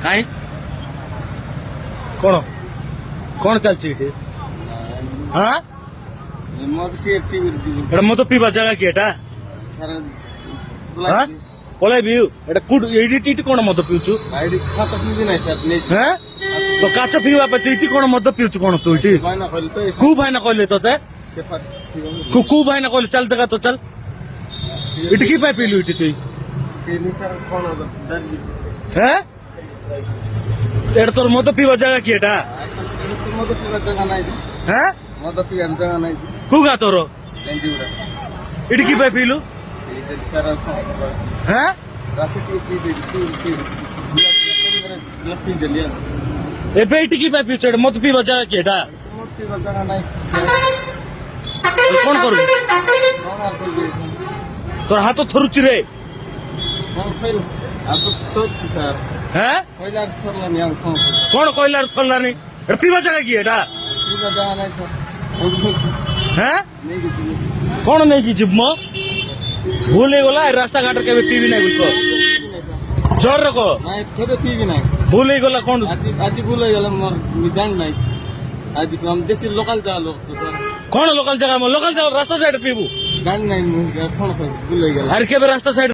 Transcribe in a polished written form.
କାଇଁ କଣ କଣ ଚାଲିଛି ଏଠି? ହଁ ଏଟା ମଦ ପିଇବା ଜାଗା କି ଏଟା? ପଳେଇବି ଏଟା କୋଉଠି ଏଇଠି କଣ ମଦ ପିଉଛୁ? ତ କାଚ ପିଇବା ପାଇଁ ଏଇଠି କଣ ମଦ ପିଉଛୁ କଣ ତୁ ଏଠି? କୋଉ ଭାଇନା କହିଲେ ତତେ? କୋଉ ଭାଇନା କହିଲେ? ଚାଲ ଦେଖା ତ ଚାଲ ଏଠି କି ପାଇଁ ପିଇଲୁ ଏଠି ତୁଇ? হ্যাঁ এটা তোর মদ পিবার জায়গা কি এটা? হ্যাঁ কু গা তোর এটি কি পাই পিলু? হ্যাঁ ଏବେ ଏଇଠି କି ପାଇଁ ପିଉଛୁ? ମଦ ପିଇବା ଜାଗା କି ଏଟା? କଣ କରିବୁ? তোর হাত থরুচি রে। হ্যাঁ কোন কইলার ছড়লানি? এটা পিবা জায়গা কি এটা? হ্যাঁ কোন নেই কি ম ভুল হয়ে গলা রাস্তা ঘাটে কেবে পিবি নাই বলতো জোর রাখো ভুল হয়ে গলা কোন আজি ভুল হয়ে গেল মোর নিদান নাই আজি हम देसी लोकल जा लोग तो सर কোন লোকাল জায়গা লোকাল জায়গা রাস্তা সাইড পিবু গান নাই কোন ভুল হয়ে গেল আর কেবে রাস্তা সাইড